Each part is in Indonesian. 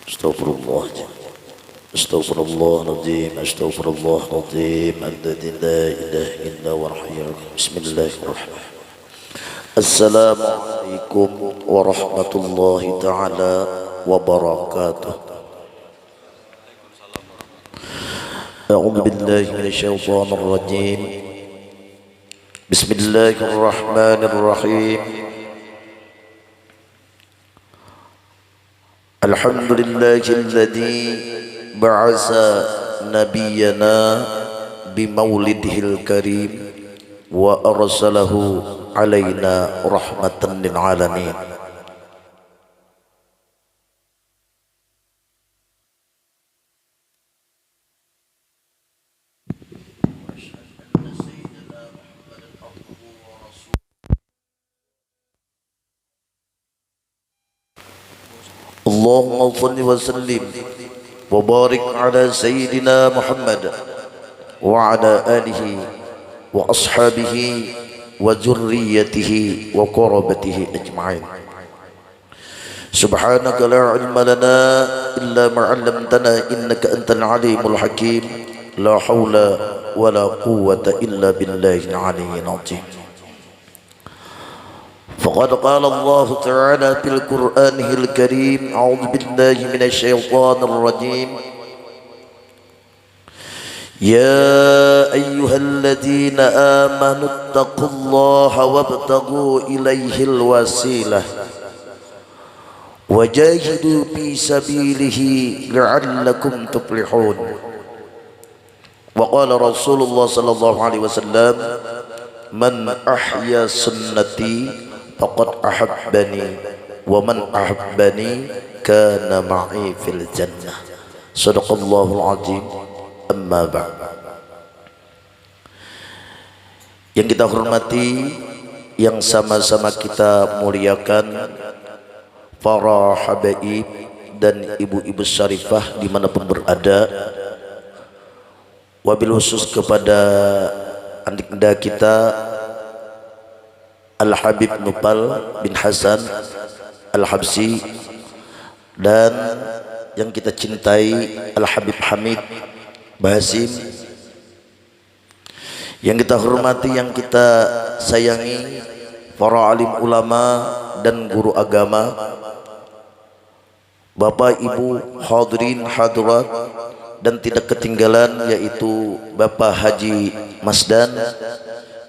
Astagfirullah. Astagfirullahaladzim. Astagfirullahaladzim. Alladzi la ilaha illa huwal hayyul qayyum. Bismillahirrahmanirrahim. Assalamualaikum warahmatullahi taala wabarakatuh. A'udzu billahi minasyaitonir rajim. Bismillahirrahmanirrahim. Alhamdulillahilladzi ba'atsa nabiyyana bimaulidihil karim wa arsalahu alaina rahmatan lil alamin. Allahumma shalli wa sallim wa barik ala sayyidina Muhammad wa ala alihi wa ashabihi wa zurriyyatihi wa qarabatihi ajma'in. Subhanaka la ilma lana illa ma 'allamtana innaka antal alimul hakim. La haula wa la quwwata illa billahil aliyyil azim. فقد قال الله تعالى في القرآن الكريم أعوذ بالله من الشيطان الرجيم يا أيها الذين آمنوا اتقوا الله وابتغوا إليه الوسيلة وجاهدوا في سبيله لعلكم تفلحون. وقال رسول الله صلى الله عليه وسلم من أحيا سنتي faqad ahabbani wa man ahabbani kana ma'i fil jannah. Shadaqallahul azim. Amma ba'd. Yang kita hormati, yang sama-sama kita muliakan, para habaib dan ibu-ibu syarifah dimanapun berada, wabil khusus kepada adikda kita Al-Habib Nupal bin Hasan Al-Habsi, dan yang kita cintai Al-Habib Hamid Basim, yang kita hormati, yang kita sayangi para alim ulama dan guru agama, Bapak Ibu hadirin hadirat, dan tidak ketinggalan yaitu Bapak Haji Masdan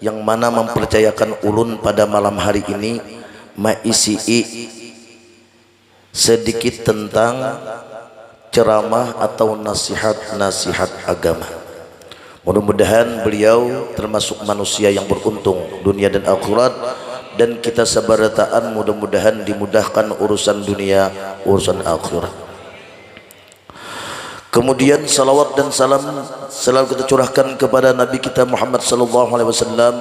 yang mana mempercayakan ulun pada malam hari ini maisi sedikit tentang ceramah atau nasihat-nasihat agama. Mudah-mudahan beliau termasuk manusia yang beruntung dunia dan akhirat, dan kita sabarataan mudah-mudahan dimudahkan urusan dunia, urusan akhirat. Kemudian salawat dan salam selalu kita curahkan kepada Nabi kita Muhammad sallallahu alaihi wasallam,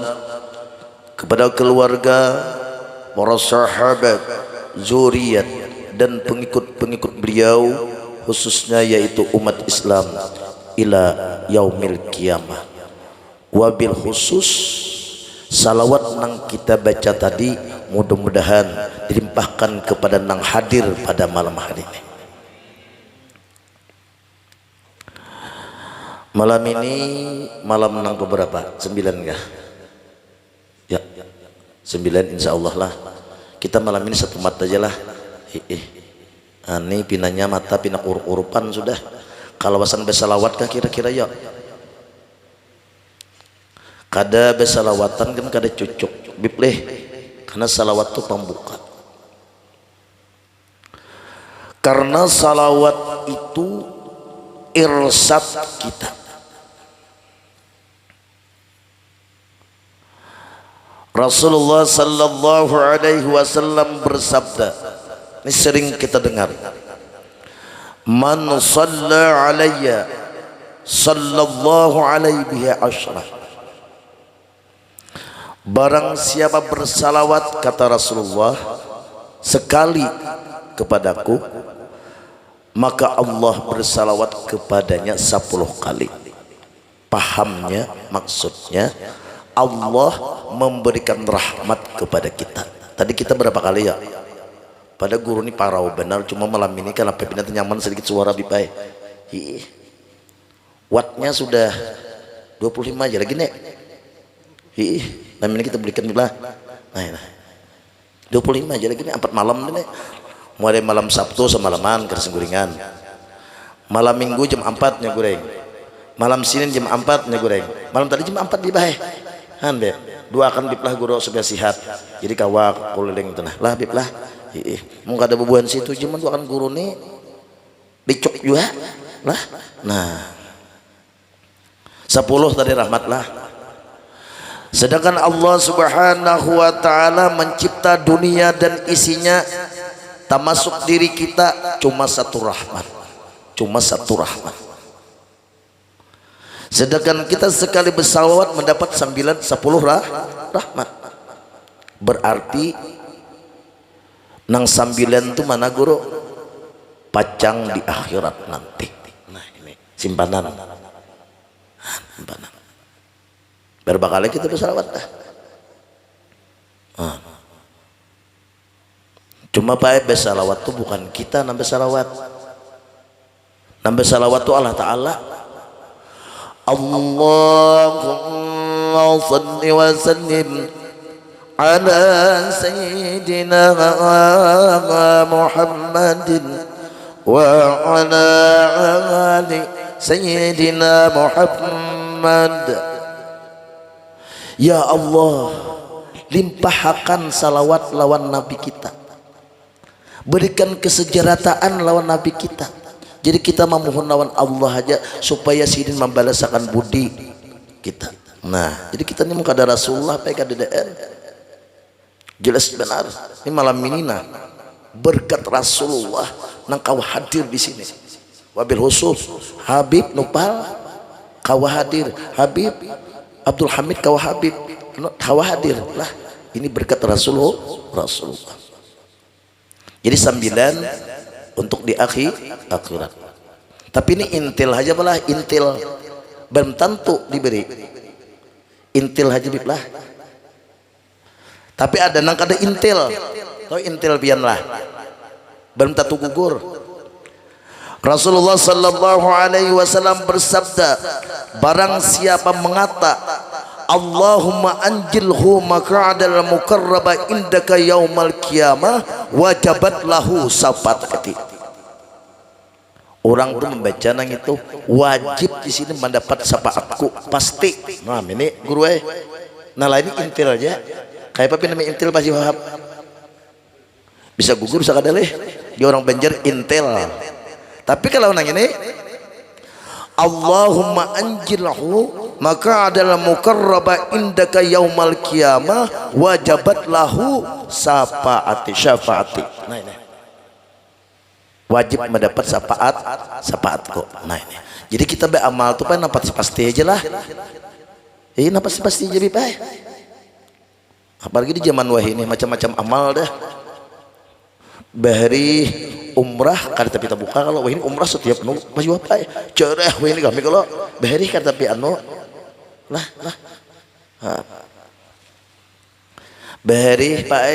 kepada keluarga, para sahabat, zuriat dan pengikut-pengikut beliau, khususnya yaitu umat Islam ila yaumil qiyamah. Wabil khusus salawat nang kita baca tadi mudah-mudahan dilimpahkan kepada nang hadir pada malam hari ini. Malam ini malam nang keberapa? 9 kah? Ya, 9 insya Allah lah. Kita malam ini satu mata aja lah. Ini pinanya mata pina urupan sudah. Kalau wasan besalawat kah kira-kira ya? Kada besalawatan kan kada cucuk bipleh, karena salawat itu pembuka. Karena salawat itu irsad kita. Rasulullah sallallahu alaihi wasallam bersabda, ini sering kita dengar, man shalla alayya sallallahu alaihi biha asyrah. Barang siapa bersalawat, kata Rasulullah, sekali kepadaku, maka Allah bersalawat kepadanya 10 kali. Pahamnya, maksudnya Allah memberikan rahmat kepada kita. Tadi kita berapa kali ya? Pada guru ini parau benar, cuma malam ini kan apa pindah nyaman sedikit suara bipai. Wattnya sudah 25 aja lagi nek. Namanya kita belikan belah. Nah, 25 aja lagi nih 4 malam nih. Mulai malam Sabtu semalaman ke Sengguringan. Malam Minggu jam 4 nya goreng. Malam Senin jam 4 nya goreng. Malam tadi jam 4 di bae. Han be. Dua akan biplah guru supaya sihat. Jadi kawak keliling tenah. Lah biplah. Mau ada bebuan situ cuman dua akan guru nih dicok juga lah. Nah 10 tadi rahmatlah. Sedangkan Allah Subhanahu wa taala mencipta dunia dan isinya, termasuk diri kita, cuma satu rahmat. Cuma satu rahmat. Sedangkan kita sekali bersalawat mendapat 10 rahmat. Berarti nang 9 itu mana guru? Pacang di akhirat nanti. Nah ini simpanan. Simpanan. Berapa kali kita bersalawat dah? Cuma Pak bersalawat itu bukan kita nambah salawat. Nambah salawat itu Allah Ta'ala. Allahumma salli wa sallim على سيدنا محمد وعلى آل سيدنا محمد. Ya Allah, limpahkan salawat lawan Nabi kita, berikan kesejahteraan lawan Nabi kita. Jadi kita memohon lawan Allah aja supaya sidin membalaskan budi kita. Nah jadi kita ini muka ada Rasulullah PK DDR jelas benar. Ini malam ini nah berkat Rasulullah nang kau hadir di sini. Wabil khusus Habib Nupal kau hadir, Habib Abdul Hamid kau hadir lah. Ini berkat Rasulullah. Jadi 9 untuk di akhirat. Tapi ini intil aja malah intil belum tentu diberi. Intil aja lah. Tapi ada nang kada intil. Tahu intil pian lah. Belum tentu gugur. Rasulullah sallallahu alaihi wasallam bersabda, barang siapa mengata Allahumma anjilhu maq'adal mukarraba indaka yaumal qiyamah wajabat lahu syafaati. Orang itu membaca nang itu wajib di sini mendapat syafaatku pasti. Nah ini guru nah lain intil aja. Kayak apa namanya intil pasti wahab. Bisa gugur bisa kadaleh. Dia orang Banjar intil. Tapi kalau nang ini Allahumma anjilhu maka adalah mukarraba indaka yaumal qiyamah wajabat lahu syafaati. Nah ini wajib mendapat syafaatku. Nah ini jadi kita beramal tuh kan pasti aja lah. Ini pasti aja baik. Apalagi di zaman wah ini macam-macam amal dah. Bahari umrah kada tapi kita buka kalau wah ini umrah setiap nu masih apa ya cerah wah ini kami kalau bahari kada tapi anu lah bahari pak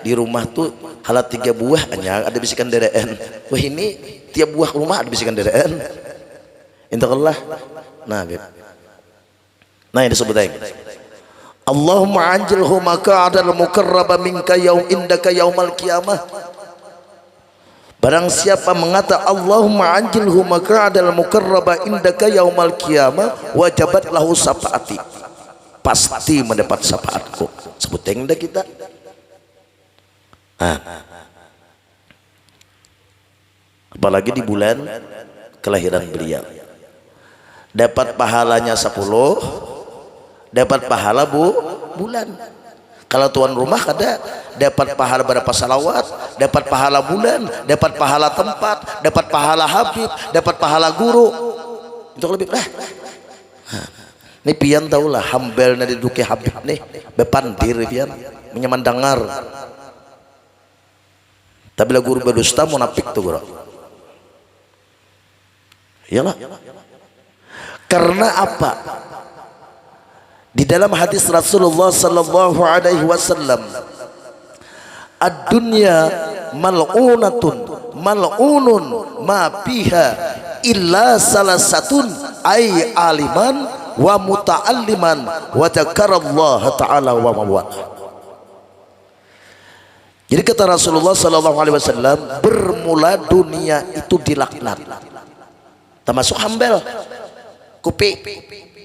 di rumah tuh halat 3 buah hanya ada bisikan dereen. Wah ini tiap buah rumah ada bisikan dereen. Intakallah. Nah ini disebut aja. Allahumma anjilhu maka adal mukarraba minka yaum indaka yaumal qiyamah. Barang siapa mengata Allahumma anjilhu maka adal mukarraba indaka yaumal qiyamah wajabat lahu syafaati. Pasti mendapat syafaatku. Sebut tengda kita. Apalagi di bulan kelahiran beliau. Dapat pahalanya 10, dapat pahala bulan. Kalau tuan rumah kada dapat pahala berapa salawat, dapat pahala bulan, dapat pahala tempat, dapat pahala habib, dapat pahala guru. Itu lebih lah. Ini pian tahulah hambel na diduki habib nih bepandir pian menyaman dengar. Tapi lah guru berdusta munafik tuh guru. Iyalah. Karena apa? Di dalam hadis Rasulullah sallallahu alaihi wasallam, ad-dunya mal'unatun mal'unun ma fiha illa salasatun ay aliman wa muta'alliman wa dzakarallaha ta'ala wa mawala. Jadi kata Rasulullah sallallahu alaihi wasallam, bermula dunia itu dilaknat. Termasuk hambel, kupi,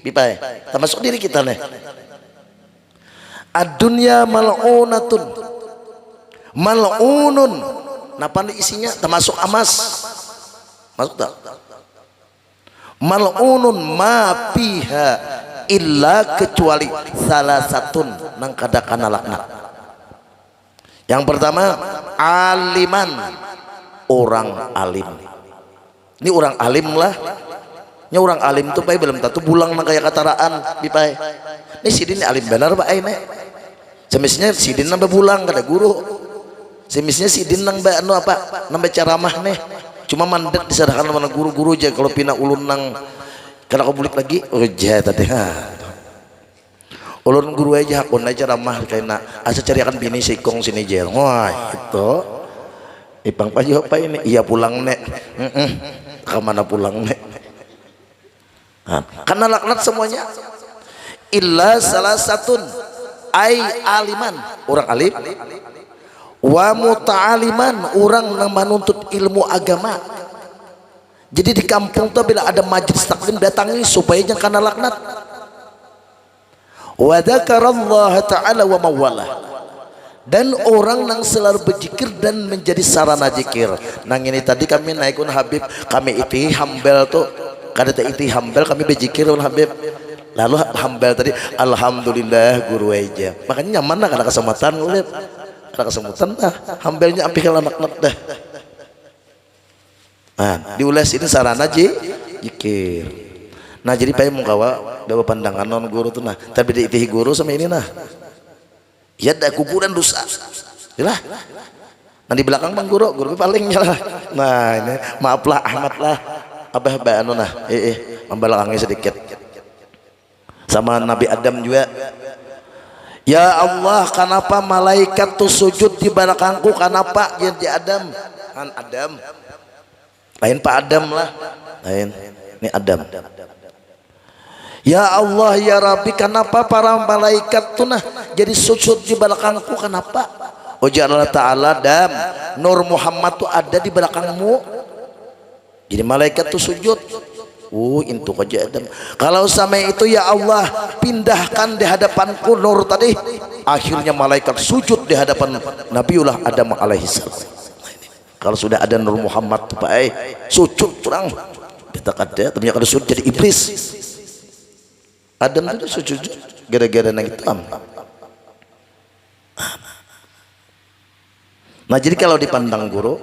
bipai, termasuk diri kita nih. Ad-dunya mal'unatun, mal'unun. Napa isinya? Termasuk emas. Masuk tak? Mal'unun ma fiha illa kecuali salah satun nang kadakana laknat. Yang pertama aliman, orang alim. Ini orang alim lah. Ini orang alim tuh pai belum tentu bulang nang kayak kataraan di pai. Ini sidin alim benar pak ai nek. Semestinya sidin nambah bulang kada guru. Semestinya sidin nang anu apa? Nambah ceramah nih. Cuma mandat diserahkan mana guru-guru aja kalau pina ulun nang kada kebulik lagi. Oh jah tadi ulun guru aja hakun aja ramah kayaknya asa cariakan bini sikong sini jel. Wah itu ipang paju apa ini? Iya pulang nek. Kemana pulang nek? Karena laknat semuanya. Illa salah satun ay aliman, orang alim, wa muta'aliman, orang yang menuntut ilmu agama. Jadi di kampung tuh bila ada majelis taklim datangi supaya jangan kena laknat. Wa dzakarallaha ta'ala wa mawala, dan orang yang selalu berzikir dan menjadi sarana zikir. Nang ini tadi kami naikun Habib, kami iti hambel tuh kada iti hambel kami berzikir un Habib. Lalu hambel tadi alhamdulillah guru aja. Makanya nyaman lah kada kesemutan ulip. Kada kesemutan dah hambelnya ampi laknat dah. Nah, diulas ini sarana zikir. Nah jadi payah mengkawa dawa pandangan non guru tuh nah, tapi diitihi guru sama ini nah, ya ada kuburan dosa, jelah. Nah di belakang bang guru paling lah. Nah ini maaflah Ahmad lah, abah anu nah, membelakangnya sedikit. Sama Nabi Adam juga. Ya Allah, kenapa malaikat tuh sujud di belakangku? Kenapa jadi Adam? Kan Adam, lain Pak Adam lah, lain ini Adam. Ya Allah ya Rabbi, kenapa para malaikat tuh nah jadi sujud di belakangku? Kenapa? Ujar Allah Ta'ala, Adam, Nur Muhammad tuh ada di belakangmu. Jadi malaikat tuh sujud. Itu aja Adam. Kalau sama itu ya Allah, pindahkan di hadapanku Nur tadi. Akhirnya malaikat sujud di hadapan Nabiullah Adam alaihissalam. Kalau sudah ada Nur Muhammad tuh Pak, sujud kurang. Kita kada, ternyata ada sujud jadi iblis. Adam itu sujud gara-gara nang hitam. Nah jadi kalau dipandang guru,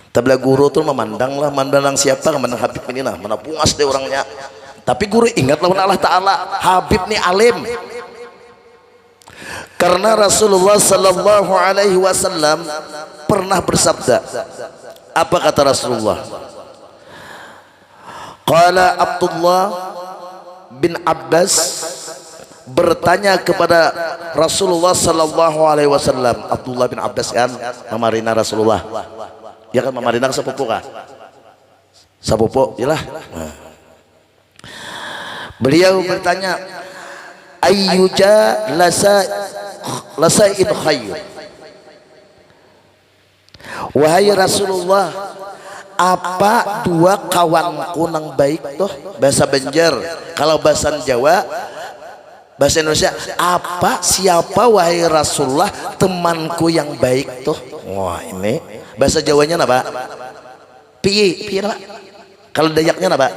tabla guru tuh memandang lah, memandang siapa, memandang Habib ini lah, mana puas deh orangnya. Tapi guru ingat lawan Allah Ta'ala, Habib nih alim. Karena Rasulullah Sallallahu Alaihi Wasallam pernah bersabda, apa kata Rasulullah? Qala Abdullah bin Abbas bertanya kepada Rasulullah Sallallahu Alaihi Wasallam. Abdullah bin Abbas kan memarina Rasulullah. Ya kan memarina sepupu kah? Sepupu, jelah. Beliau bertanya, ayyuja lasain khair. Wahai Rasulullah, apa dua kawanku nang baik tuh? Bahasa Banjar. Kalau bahasa Jawa, bahasa Indonesia, apa siapa wahai Rasulullah temanku yang baik tuh? Wah ini bahasa Jawanya apa? Piye apa? Kalau Dayaknya apa?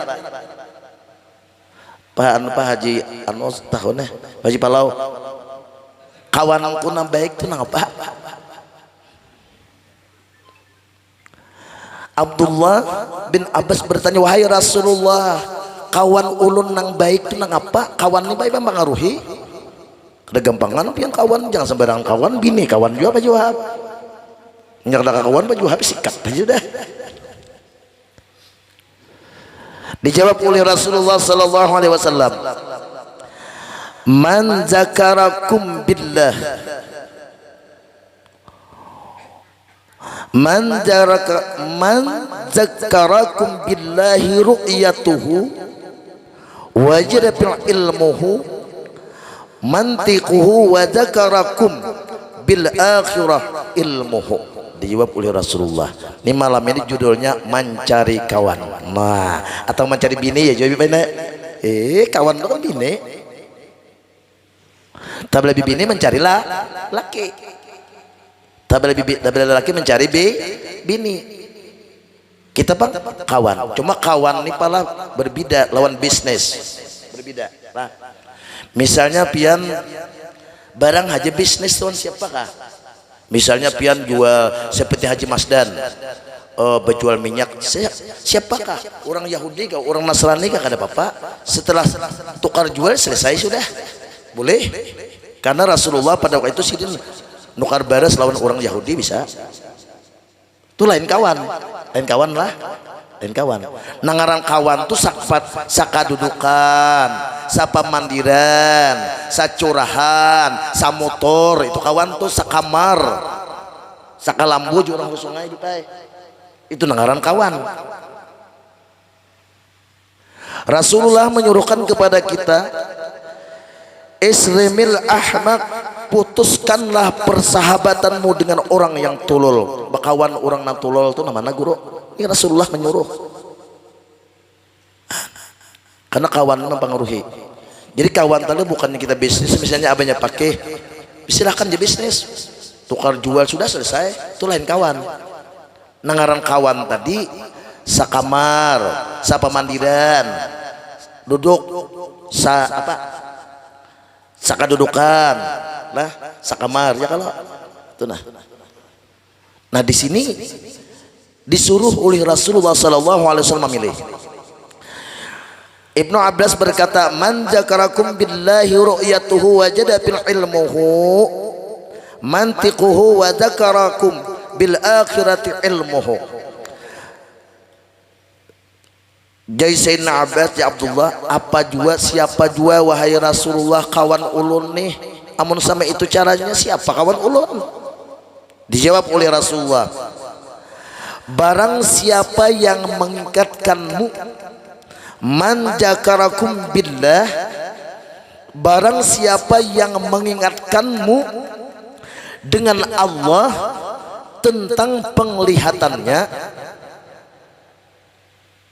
Pak Haji anu tahunnya Haji Palau, kawanku nang baik tuh nang apa? Abdullah bin Abbas bertanya, wahai Rasulullah, kawan ulun nang baik itu nang apa? Kawan ini baik mempengaruhi. Ada gampangan pian kawan, jangan sembarangan kawan. Bini kawan juga apa jawab? Nyerdak kawan apa jawab sikat aja dah. Dijawab oleh Rasulullah Sallallahu Alaihi Wasallam, man zakarakum billah man zakkarakum billahi ru'yatuhu wajada bil ilmuhu mantiquhu wa zakarakum bil akhirah ilmuhu. Dijawab oleh Rasulullah. Ini malam ini judulnya mencari kawan. Nah, atau mencari bini ya jawab bini. Kawan itu kan bini. Tapi lebih bini mencarilah laki. Tapi laki mencari bini. Kita bang kawan. Cuma kawan ini pala berbeda lawan bisnis. Berbeda. Nah, misalnya pian barang haji bisnis tuan siapakah? Misalnya pian jual seperti Haji Masdan, berjual minyak. Siapakah? Orang Yahudi kah? Orang Nasrani kah? Kada apa-apa. Setelah tukar jual selesai sudah. Boleh. Karena Rasulullah pada waktu itu sidin nukar baras lawan orang Yahudi bisa. Itu lain kawan. Lain kawan lah. Lain kawan. Nangaran kawan tuh sakadudukan, sapamandiran, sacurahan, samotor. Itu kawan tuh sakamar, sakalambu jurang ke sungai di pai. Itu nangaran kawan. Rasulullah menyuruhkan kepada kita, isrimil ahmak, putuskanlah persahabatanmu dengan orang yang tulul. Bakawan orang yang tulul itu namanya guru. Ini Rasulullah menyuruh. Karena kawan mempengaruhi. Jadi kawan tadi bukannya kita bisnis, misalnya abangnya pakai, silahkan di bisnis, tukar jual sudah selesai, itu lain kawan. Nangaran kawan tadi sakamar, sapamandiran, duduk sakadudukan, lah sakamar ya kalau itu nah di sini disuruh oleh Rasulullah SAW memilih. Ibnu Abbas berkata, man zakarakum billahi ru'yatuhu wajada bil ilmuhu mantiquhu wa zakarakum bil akhirati ilmuhu. Jadi Sayyidina Abbas ya Abdullah, siapa jua wahai Rasulullah kawan ulun nih, amun sama itu caranya siapa kawan ulun? Dijawab oleh Rasulullah, barang siapa yang mengikatkanmu, man zakarakum billah, barang siapa yang mengingatkanmu dengan Allah tentang penglihatannya.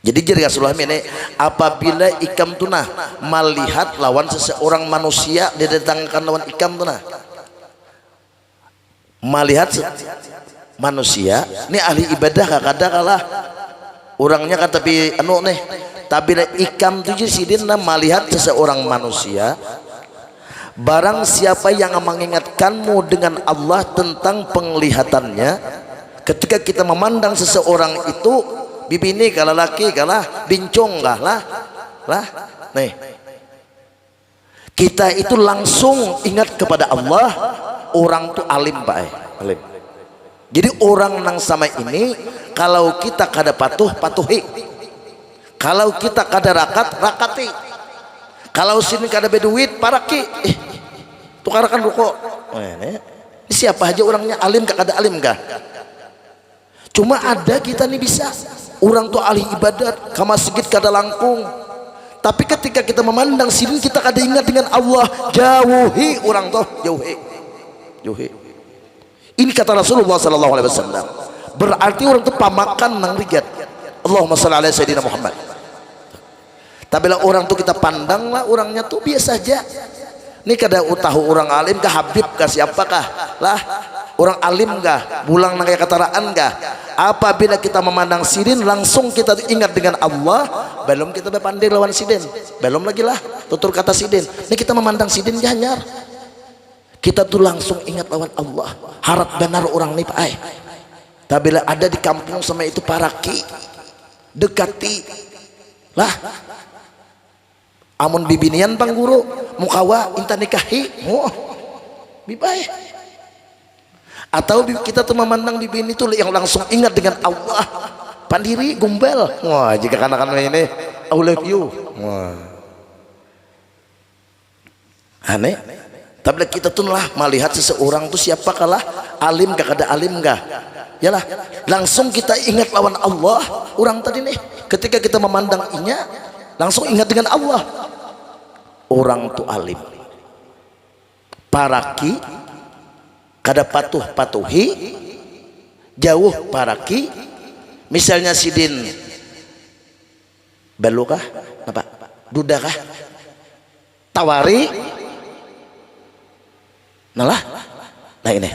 Jadi jadi Rasulullah ini apabila ikam tunah melihat lawan seseorang manusia, didatangkan lawan ikam tunah melihat manusia, ini ahli ibadah kakada kalah orangnya kan tapi anu nih, tapi ikam tujuh sidin melihat seseorang manusia, barang siapa yang mengingatkanmu dengan Allah tentang penglihatannya, ketika kita memandang seseorang itu, bibini kalah laki kalah bincong lah nih, kita itu langsung ingat kepada Allah. Orang tuh alim pak, alim. Jadi orang nang sama ini, kalau kita kada patuhi, kalau kita kada rakati, kalau sini kada beduit paraki, tukarakan ruko. Ini siapa aja orangnya alim kah kada alim kah? Cuma ada kita nih bisa orang tuh ahli ibadat, ke masjid kada langkung, tapi ketika kita memandang sini kita kada ingat dengan Allah, jauhi orang tuh, jauhi. Ini kata Rasulullah SAW. Berarti orang itu pamakan nang rigat. Allahumma shalli ala sayyidina Muhammad. Tapi lah orang tuh kita pandang lah orangnya tuh biasa aja. Ini kada tahu orang alim kah, habib kah, siapakah lah orang alim kah, bulang nang kayak kataraan kah. Apabila kita memandang sidin langsung kita ingat dengan Allah, belum kita berpandai lawan sidin, belum lagi lah tutur kata sidin. Ini kita memandang sidin janyar, kita tuh langsung ingat lawan Allah. Harap benar orang nih pak. Tapi bila ada di kampung sama itu paraki, dekati lah. Amun bibinian bang guru mukawa inta nikahi, bibai. Atau kita tuh memandang bibini itu yang langsung ingat dengan Allah. Pandiri gumbel. Wah jika kanak-kanak ini I love you. Wah aneh. Tapi kita tuh lah melihat seseorang tuh siapa kalah alim kah kada alim kah, Yalah, langsung kita ingat lawan Allah. Orang tadi nih, ketika kita memandang inya, langsung ingat dengan Allah. Orang tu alim, paraki, kada patuhi, jauh paraki. Misalnya sidin, belukah, apa, dudakah, tawari, nah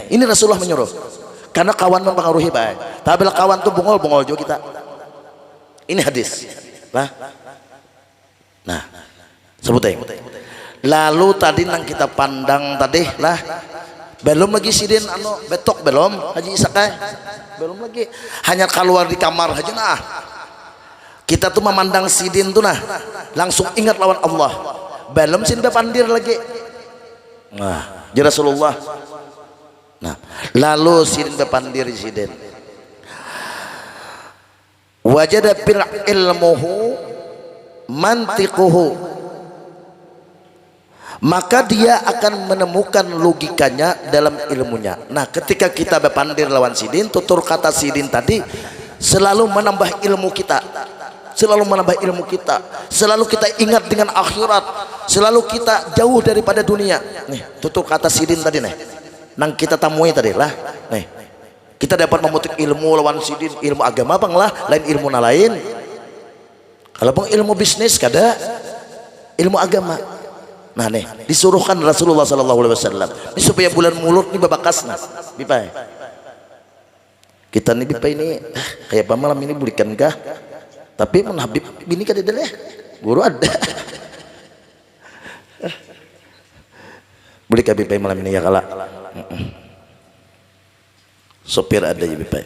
ini Rasulullah menyuruh. Karena kawan mempengaruhi baik. Tapi bila kawan tuh bungol juga kita. Ini hadis. Nah, sebutin. Lalu tadi nang kita pandang tadi lah. Belum lagi sidin betok belum Haji Isakai. Belum lagi. Hanya keluar di kamar aja nah. Kita tuh memandang sidin tuh nah, langsung ingat lawan Allah. Belum sidin pandir lagi. Nah, jadi Rasulullah. Nah, lalu sidin bepandir sidin. Wajada fil ilmuhu mantiquhu. Maka dia akan menemukan logikanya dalam ilmunya. Nah, ketika kita bepandir lawan sidin, tutur kata sidin tadi selalu menambah ilmu kita. Selalu menambah ilmu kita. Selalu kita ingat dengan akhirat. Selalu kita jauh daripada dunia. Nih, tutur kata sidin tadi nih. Nang kita tamui tadi lah, nih kita dapat memetik ilmu lawan sidin, ilmu agama bang lah, lain ilmu lain. Kalau bang ilmu bisnis kada, ilmu agama. Nah nih disuruhkan Rasulullah SAW. Ini supaya bulan mulut nih babakas nah, bipai. Kita nih bipai ini, kayak apa malam ini belikan kah? Tapi mun Habib bini kada ada deh, guru ada. Beli KBP malam ini ya kala. Sopir ada ya BP.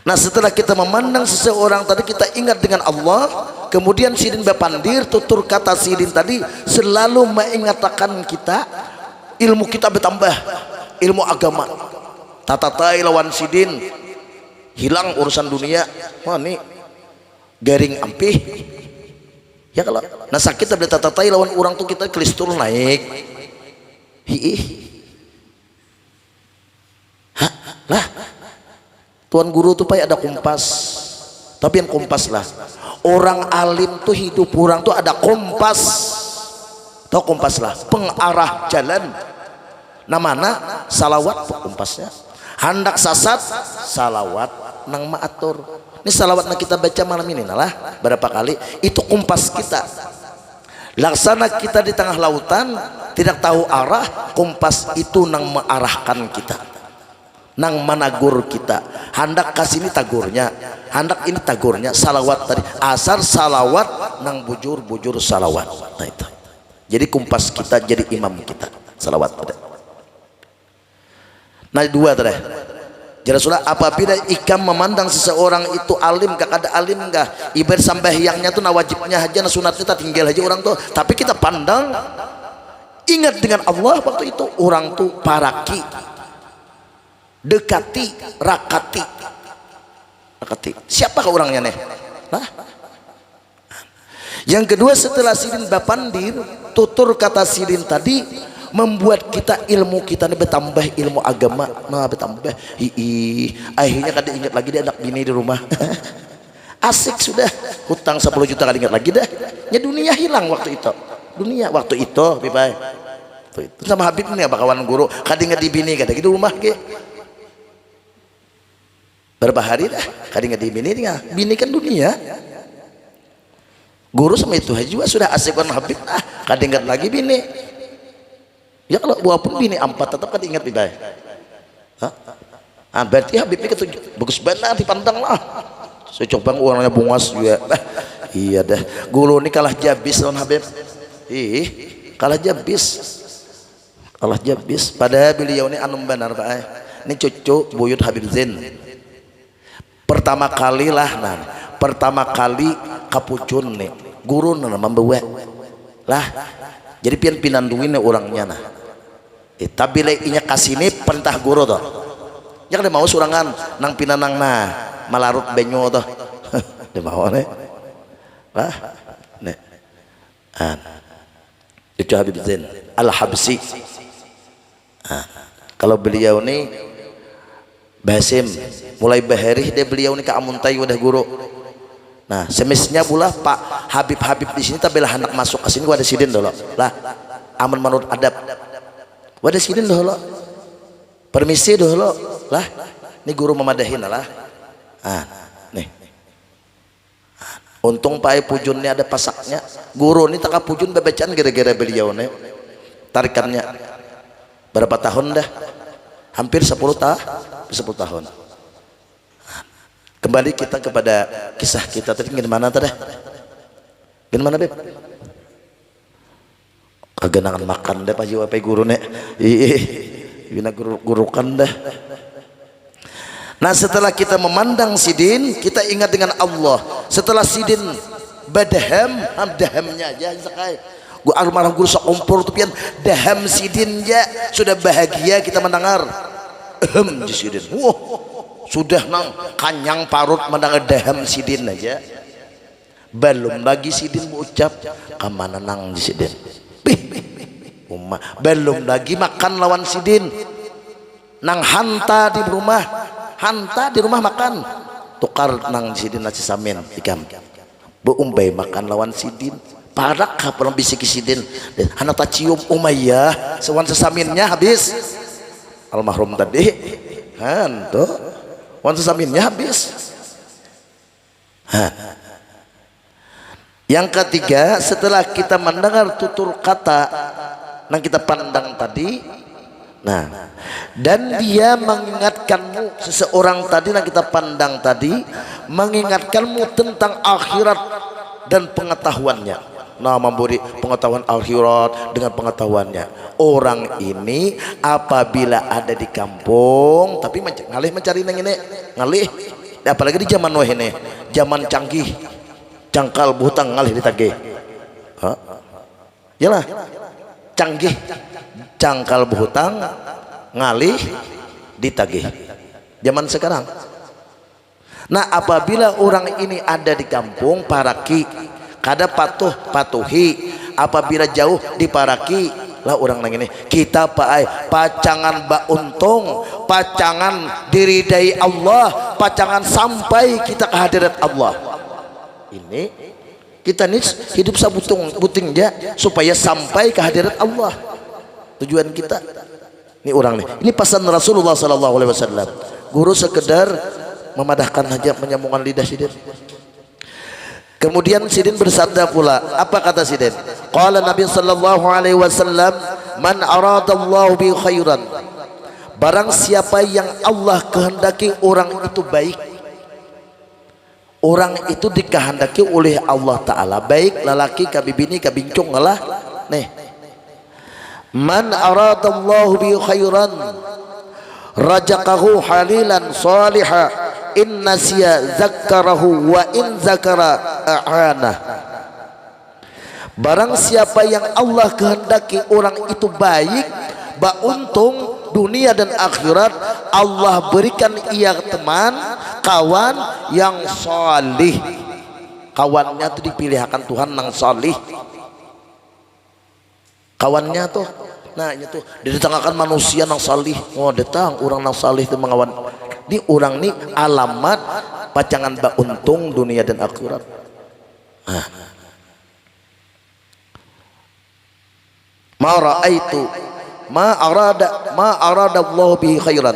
Nah setelah kita memandang seseorang tadi, kita ingat dengan Allah. Kemudian sidin bepandir, tutur kata sidin tadi selalu mengingatkan kita, ilmu kita bertambah, ilmu agama. Tatatai lawan sidin, hilang urusan dunia. Wah nih garing ampih. Ya kalau nah sakit ada tatatai lawan orang tuh kita kolesterol naik. Lah tuan guru tuh payah ada kompas, tapi yang kompas lah orang alim tuh hidup orang tuh ada kompas, tau kompas lah pengarah jalan. Nah mana salawat kompasnya, hendak sasat salawat nang maatur. Ini salawat yang kita baca malam ini lah berapa kali itu kompas kita. Laksana kita di tengah lautan tidak tahu arah, kompas itu nang mengarahkan kita, nang menagur kita. Hendak kasih ini tagurnya, hendak ini tagurnya. Salawat tadi asar salawat nang bujur salawat. Nah itu jadi kompas kita, jadi imam kita salawat tadi. Nah dua tadi. Jadi Rasulullah apabila ikam memandang seseorang itu alim gak ada alim gak, ibarat sambahyangnya tuh nawajibnya aja, nah sunatnya tak tinggal aja orang tuh, tapi kita pandang ingat dengan Allah waktu itu. Orang tuh paraki, dekati, rakati. Siapakah orangnya nih? Nah. Yang kedua setelah sidin bapandir, tutur kata sidin tadi membuat kita ilmu kita nih bertambah, ilmu agama nah bertambah. Akhirnya kada ingat lagi dia anak bini di rumah. Asik sudah, hutang 10 juta kada ingat lagi dah. Ya dunia hilang waktu itu. Dunia waktu itu bibai. Itu sama Habib nih apa kawan guru, kada ingat di bini kada di rumah ke. Berapa hari dah kada ingat di bini tinggal. Bini kan dunia. Guru sama itu juga sudah asik kan Habib kada ingat lagi bini. Ya kalau walaupun bini 4 tetap kan ingat bidai. Berarti Habib ini ketujuh bagus benar dipandang lah. Saya coba uangnya bungas juga. Iya dah. Guru ini kalah jabis lawan Habib. Kalah jabis. Kalah jabis. Padahal beliau ini anum benar Pak. Ini cucu buyut Habib Zain. Pertama kali lah pertama kali kapucun nih. Guru membawa lah. Jadi pian duin orangnya nah. Tapi inya kasih ini perintah guru tuh. Jangan dia mau surangan nang pinanang nah malarut benyo tuh. Dia mau nih. Lah. Nih. Itu Habib Zain Al-Habsi. Kalau beliau nih Basim mulai baharih dia beliau ni ka amuntai wadah guru. Nah semestinya pula Pak Habib di sini tabelah anak masuk ke sini wadah sidin dulu lah aman menurut adab wadah sidin dulu permisi dulu lah ini guru memadahin lah nih untung Pak pujunnya ada pasaknya guru ini tak pujun bebecaan gara-gara beliau nih tarikannya berapa tahun dah hampir 10 tahun. Kembali kita kepada kisah kita tadi gimana tadi? Gimana Beb? Kegenangan makan deh Pak Jiwa Pak guru nek. Gina gurukan dah. Nah setelah kita memandang sidin, kita ingat dengan Allah. Setelah sidin badaham, dahamnya aja sakai. Gua almarhum guru sakumpul tuh pian daham sidin ya sudah bahagia kita mendengar. Di sidin. Sudah nang kanyang parut mendengar daham sidin aja. Belum lagi sidin mengucap kemana nang di sidin. Belum lagi makan lawan sidin. Nang hanta di rumah makan. Tukar nang di sidin nasi samin ikam. Beumbai makan lawan sidin. Parak kapan bisik sidin. Hana tak cium Umayyah. Sewan sesaminnya habis. Almarhum tadi. Tuh. Wan sesaminnya habis. Yang ketiga setelah kita mendengar tutur kata yang kita pandang tadi, nah dan dia mengingatkanmu seseorang tadi yang kita pandang tadi mengingatkanmu tentang akhirat dan pengetahuannya. Nah memberi pengetahuan akhirat dengan pengetahuannya. Orang ini apabila ada di kampung tapi ngalih mencari nang ini ngalih apalagi di zaman wah ini zaman canggih cangkal butang ngalih ditagih yalah canggih cangkal butang ngalih ditagih zaman sekarang. Nah apabila orang ini ada di kampung paraki kada patuhi apabila jauh diparaki lah orang nang ini kita pacangan ba untung pacangan diridai Allah pacangan sampai kita ke hadirat Allah ini kita nih hidup sabuting ya supaya sampai ke hadirat Allah tujuan kita ini orang nih ini pesan Rasulullah SAW guru sekedar memadahkan hajat menyambungkan lidah sidin. Kemudian sidin bersabda pula apa kata sidin qala Nabi sallallahu alaihi wasallam man aradallahu bi khairan barang siapa yang Allah kehendaki orang itu baik orang itu dikehendaki oleh Allah Ta'ala baik lelaki kabibini kabincung lah nih man aradallahu bi khairan rajaqahu halilan salihah in nasiya zakkarahu wa in zakara a'anah barang siapa yang Allah kehendaki orang itu baik untung dunia dan akhirat Allah berikan ia teman kawan yang salih kawannya itu dipilihkan Tuhan yang salih kawannya tuh nah itu didatangkan manusia yang salih datang orang yang salih itu mengawan ini orang ini alamat pacangan untung dunia dan akhirat. Ma ra'aitu ma arada Allah bi khairan.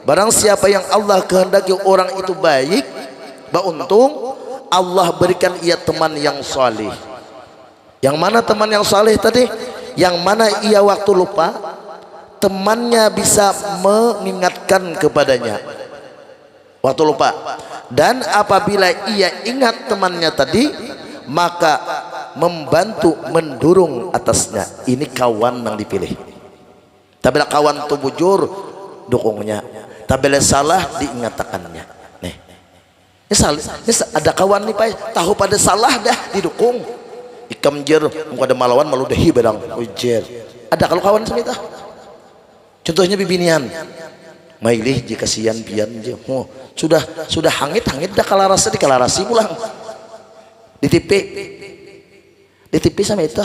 Barang siapa yang Allah kehendaki orang itu baik, untung, Allah berikan ia teman yang saleh. Yang mana teman yang saleh tadi? Yang mana ia waktu lupa temannya bisa mengingatkan kepadanya waktu lupa dan apabila ia ingat temannya tadi maka membantu mendurung atasnya ini kawan yang dipilih tabila kawan tu bujur dukungnya tabila salah diingatkannya nih ini ada kawan nih Pak tahu pada salah dah didukung ikam jer muka ada malawan malu dahi bedang ujer ada kalau kawan semita contohnya bibinian mailih jika sian pian sudah hangit dah kalarasa di kalarasi pulang di TV sama itu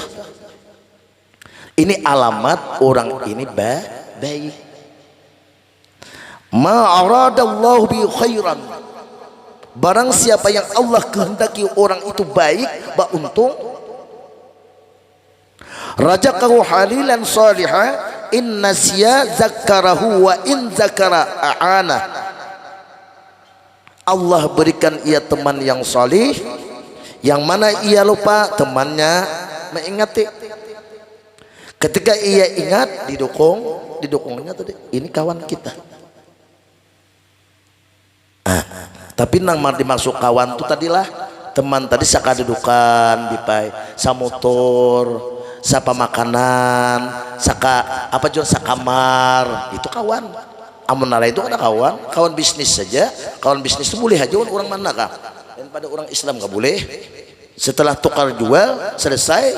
ini alamat orang ini baik ma aradallahu bi khairan, barang siapa yang Allah kehendaki orang itu baik, untung, rajaqahu halilan salihah in nasiya zakkarahu wa in zakara a'ana, Allah berikan ia teman yang salih, yang mana ia lupa temannya mengingati. Ketika ia ingat didukungnya tadi, ini kawan kita. Tapi nang dimaksud kawan itu tadilah teman tadi sakadudukan bipai, samotor, sapa makanan, saka apa juga sakamar, itu kawan. Amun nara itu ada kawan bisnis saja. Kawan bisnis itu boleh aja orang mana kah? Dan pada orang Islam nggak boleh. Setelah tukar jual selesai,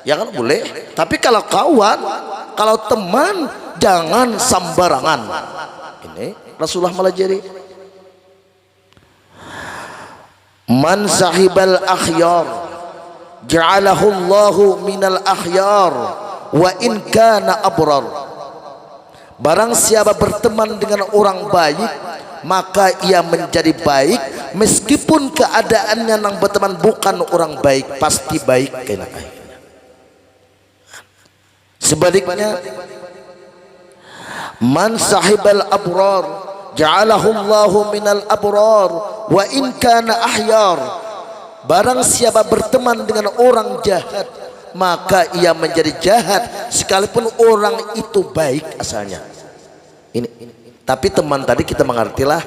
ya kan boleh. Tapi kalau kawan, kalau teman, jangan sembarangan. Ini Rasulullah melajari. Man sahibal akhyar ja'alahu Allahu minal akhyar wa in kana abrar. Barang siapa berteman dengan orang baik, maka ia menjadi baik meskipun keadaannya nang berteman bukan orang baik, pasti baik kena. Sebaliknya, man sahibal abrar ja'alahu Allahu minal abrar wa in kana ahyar. Barang siapa berteman dengan orang jahat, maka ia menjadi jahat sekalipun orang itu baik asalnya. Ini tapi teman tadi kita mengertilah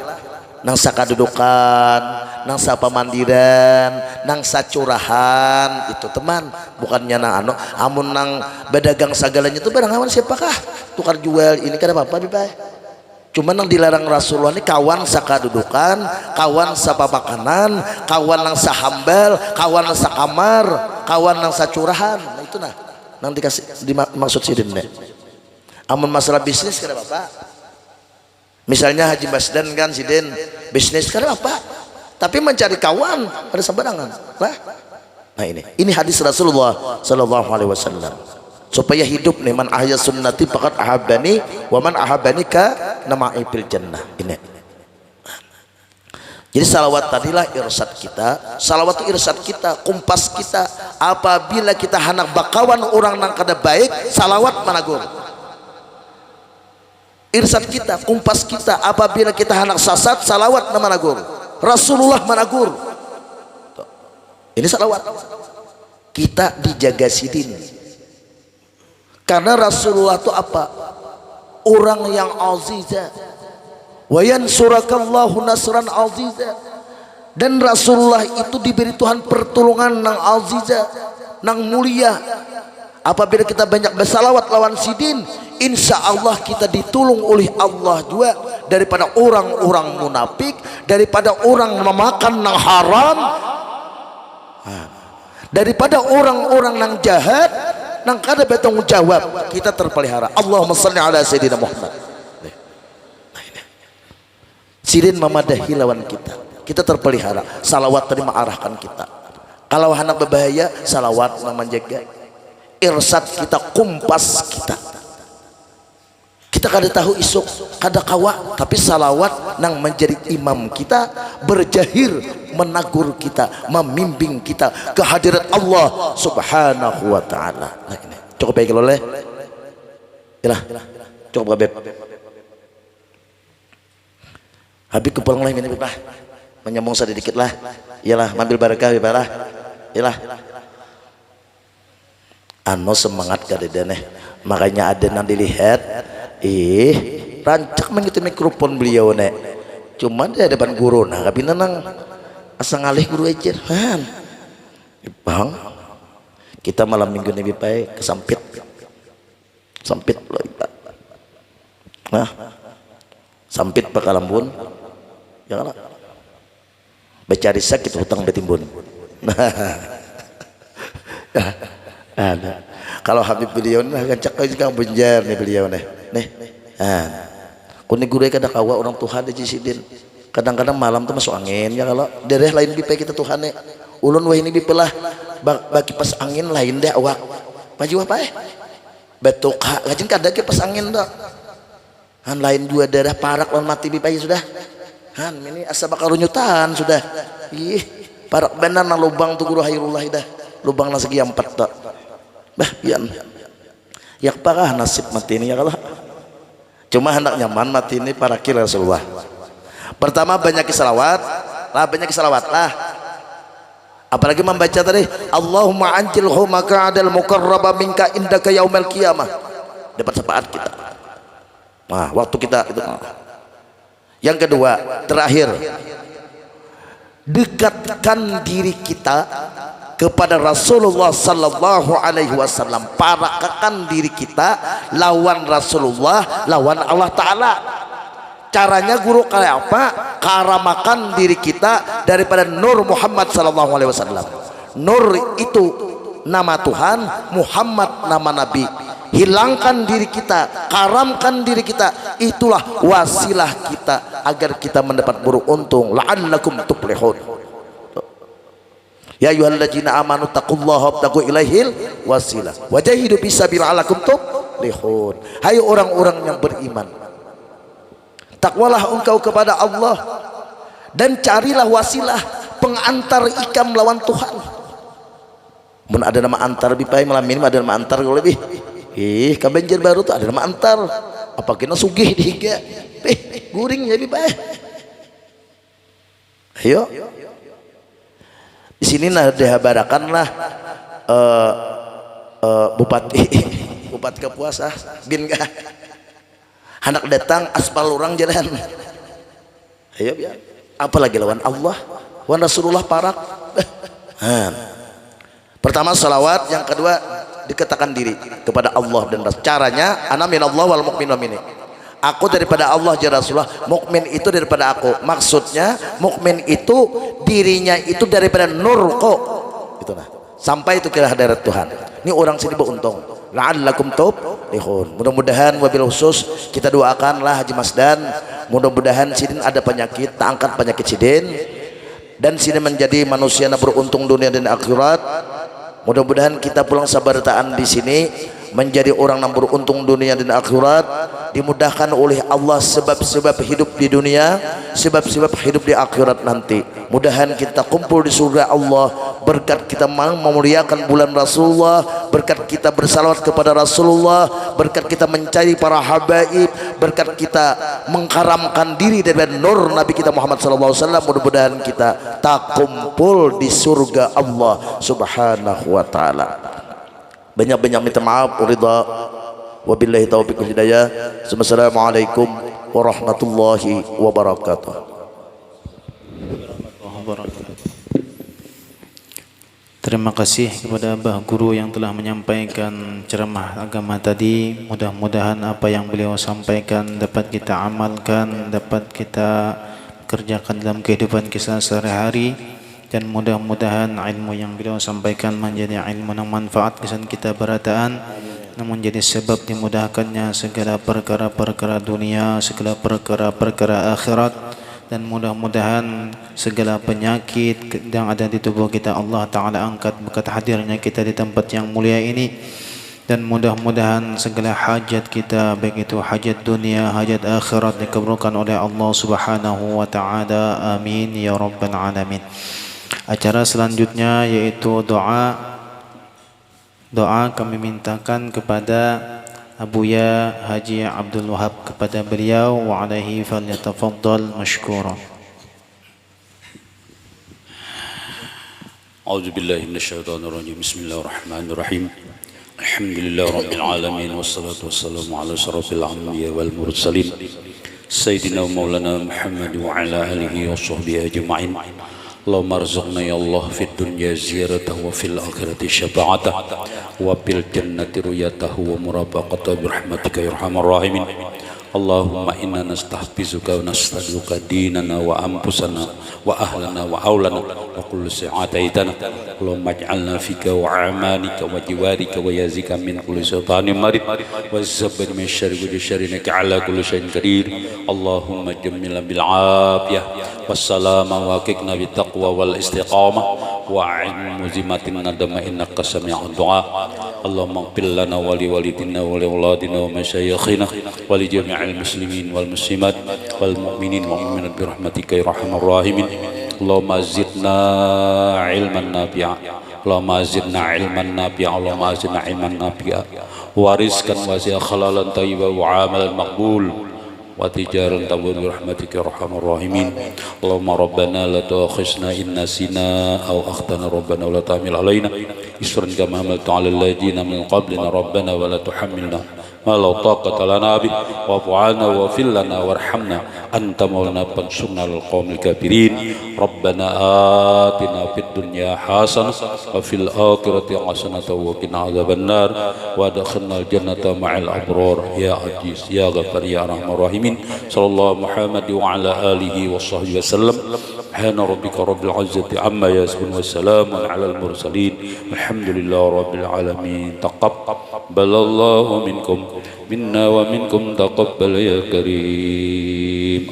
nang sakadudukan, nang sapamandiran, nang sacurahan, itu teman, bukannya nang amun nang bedagang segalanya itu barang awan siapakah tukar jual ini kan apa bibai. Cuma nang dilarang Rasulullah ini kawan sakadudukan, kawan sapa makanan, kawan nang sahambal, kawan nang sakamar, kawan nang sacurahan. Nah itu nang dikasih dimaksud sidin nih. Amun masalah bisnis kan apa? Misalnya Haji Basdan kan sidin bisnis kan apa? Tapi mencari kawan ada sembarangan lah. Nah ini hadis Rasulullah sallallahu alaihi wasallam. Supaya hidup nih, man ahya sunnati faqad ahabbani wa man ahabbani ka nama'i fil jannah. Ini. Jadi salawat tadilah irsad kita, salawat itu irsad kita, kumpas kita. Apabila kita hendak bakawan orang nang kada baik, salawat managur. Irsad kita, kumpas kita. Apabila kita hendak sasat, salawat managur. Rasulullah managur. Ini salawat. Kita dijaga sidin. Karena Rasulullah itu apa? Orang yang aziza. Wa yansurakallahu nasran aziza. Dan Rasulullah itu diberi Tuhan pertolongan nang aziza, nang mulia. Apabila kita banyak bersalawat lawan sidin, insya Allah kita ditolong oleh Allah juga daripada orang-orang munafik, daripada orang memakan nang haram, daripada orang-orang nang jahat, nang kada bertanggung jawab. Kita terpelihara. Allahumma shalli ala sayyidina Muhammad. Sidin memadahi lawan kita terpelihara. Salawat tadi mengarahkan kita. Kalau hendak berbahaya, salawat yang menjaga. Irsad kita, kumpas kita. Kita kada tahu isuk, kada kawa, tapi salawat nang menjadi imam kita, berjahir menagur kita, membimbing kita ke hadirat Allah subhanahu wa ta'ala. Nah ini cukup baik oleh ilah, cukup Habib. Habib kepulang lah ini Pak, menyambung sedikit lah. Iyalah, ambil barakah Habib lah. Iyalah. Anu semangat kadedaneh, makanya ada yang dilihat rancak mengikuti mikrofon beliau nek, cuman di depan guru nah tapi nang asal ngalih guru aja kan bang, kita malam minggu ini bipai kesampit loh iba, nah sampit pakalambun jangan becari sakit hutang betimbun. Ada. Kalau Habib beliau nah gancak aja kang benjar nih beliau nih. Kuning gurih kada kawa orang Tuhan di sidin. Kadang-kadang malam tuh masuk angin ya kalau daerah lain bipe kita Tuhan nih. Ulun wah ini bipelah bagi pas angin lain deh awak. Maju apa Betuk ngajin kada ke pas angin dah. Han lain dua darah parak lawan mati bipai sudah. Han ini asa bakal runyutan sudah. Ih, parak benar na lubang tu guru hayrullah dah. Lubang na segi 4 tak. Bah, pian. Yak parah nasib mati ini ya Allah. Cuma hendak nyaman mati ini para kira Rasulullah. Pertama banyak selawat, banyak selawat lah. Apalagi membaca tadi Allahumma anjilhu maq'adal muqarraba minka indaka yaumil qiyamah. Dapat syafaat kita. Nah, waktu kita itu. Yang kedua, terakhir, dekatkan diri kita kepada Rasulullah sallallahu alaihi wasallam. Parakakan diri kita lawan Rasulullah, lawan Allah Ta'ala. Caranya guru kayak apa? Karamakan diri kita daripada nur Muhammad sallallahu alaihi wasallam. Nur itu nama Tuhan, Muhammad nama Nabi. Hilangkan diri kita, karamkan diri kita, itulah wasilah kita agar kita mendapat beruntung. La'allakum tuflihun. Ya ayyuhalladzina amanu taqullaha wabtaghu ilaihil wasilah wajahidu fisabilillah la'allakum tuflihun. Hai orang-orang yang beriman, takwalah engkau kepada Allah dan carilah wasilah pengantar ikam lawan Tuhan. Mun ada nama antar bipai malam ini ada nama antar kalau lebih. Ka Banjarbaru tuh ada nama antar. Apa kena sugih dihiga. Guring ya bipai. Ayo. Di sini nah dihabarakanlah bupati Kapuas bin gak hendak datang aspal orang jalan. Ayo biar apalagi lawan Allah wan Rasulullah parak. Pertama salawat, yang kedua dekatkan diri kepada Allah dan Rasul. Caranya ana minallah wal mukmin wa minni. Aku daripada Allah ya Rasulullah, mukmin itu daripada aku. Maksudnya mukmin itu dirinya itu daripada nur kok. Itu nah. Sampai itu ke hadirat Tuhan. Ini orang sini beruntung. La'allakum tuflihun. Mudah-mudahan wabil khusus kita doakanlah Haji Masdan. Mudah-mudahan sidin ada penyakit, tak angkat penyakit sidin. Dan sidin menjadi manusia yang beruntung dunia dan akhirat. Mudah-mudahan kita pulang sabartaan di sini menjadi orang yang beruntung dunia dan akhirat, dimudahkan oleh Allah sebab-sebab hidup di dunia, sebab-sebab hidup di akhirat nanti. Mudahan kita kumpul di surga Allah berkat kita memuliakan bulan Rasulullah, berkat kita bersalawat kepada Rasulullah, berkat kita mencari para habaib, berkat kita mengkaramkan diri dari nur Nabi kita Muhammad sallallahu alaihi wasallam. Mudah-mudahan kita tak kumpul di surga Allah Subhanahu wa taala. Banyak-banyak minta maaf, ridha, wabillahi taufiq wal hidayah. Assalamualaikum warahmatullahi wabarakatuh. Terima kasih kepada Abah Guru yang telah menyampaikan ceramah agama tadi. Mudah-mudahan apa yang beliau sampaikan dapat kita amalkan, dapat kita kerjakan dalam kehidupan kita sehari-hari. Dan mudah-mudahan ilmu yang beliau sampaikan menjadi ilmu yang manfaat kesan kita berataan, namun jadi sebab dimudahkannya segala perkara-perkara dunia, segala perkara-perkara akhirat, dan mudah-mudahan segala penyakit yang ada di tubuh kita Allah Ta'ala angkat berkat hadirnya kita di tempat yang mulia ini. Dan mudah-mudahan segala hajat kita, baik itu hajat dunia, hajat akhirat, dikabulkan oleh Allah Subhanahu wa Ta'ala. Amin ya rabbal alamin. Acara selanjutnya yaitu doa kami mintakan kepada Abuya Haji Abdul Wahab, kepada beliau wa alaihi falyatafaddal mashkura. A'udzu billahi minasyaitonir rajim. Bismillahirrahmanirrahim. Alhamdulillah rabbil alamin wassalatu wassalamu ala asyrafil anbiya wal mursalin sayyidina maulana Muhammad wa ala alihi washabbihi ajma'in. Allahumma arzuqna ya Allah fid dunya ziyaratahu wa fil akhirati syafa'atahu wa bil jannati ruyatahu wa murafaqatahu bi rahmatika ya arhamar rahimin. Allahumma inna nastahfizuka wa nastaduka dinana wa anfusana wa ahlana wa aulana wa kullu sa'ataitana. Allahumma ij'alna fika wa amanika wa jiwarika wa yazika min kulli syaitanir marid wa zabbir min syarri kulli syarrin ala kulli syai'in qadir. Allahumma jammilna bil afiyah wassalama wa qina bit taqwa wal istiqamah وأعن مزمات الندم إنك سميع الدعاء اللهم اغفر لنا ولوالدنا ولأولادنا ومشايخنا ولجميع المسلمين والمسلمات والمؤمنين والمؤمنات برحمتك يا أرحم الراحمين اللهم زدنا علما نافعا اللهم زدنا علما نافعا اللهم زدنا علما نافعا ورزقا واسعا حلالا طيبا وعملا مقبول وتجارا تبور برحمتك يا أرحم الراحمين اللهم ربنا لا تؤاخذنا إن نسينا أو أخطأنا ربنا ولا تحمل علينا إصرا كما حملت على الذين من قبلنا ربنا ولا تحملنا ما لا طاقة لنا به واعف عنا واغفر لنا وارحمنا أنت مولانا فانصرنا على القوم الكافرين ربنا آتنا في الدنيا حسنة وفي الآخرة حسنة وقنا عذاب النار وادخلنا الجنة مع الأبرار يا عزيز يا غفار يا أرحم الراحمين صلى الله محمد وعلى آله وصحبه وسلم سبحان ربك رب العزة عما يصفون وسلام على المرسلين الحمد لله رب العالمين تقبل الله منكم منا ومنكم تقبل يا كريم.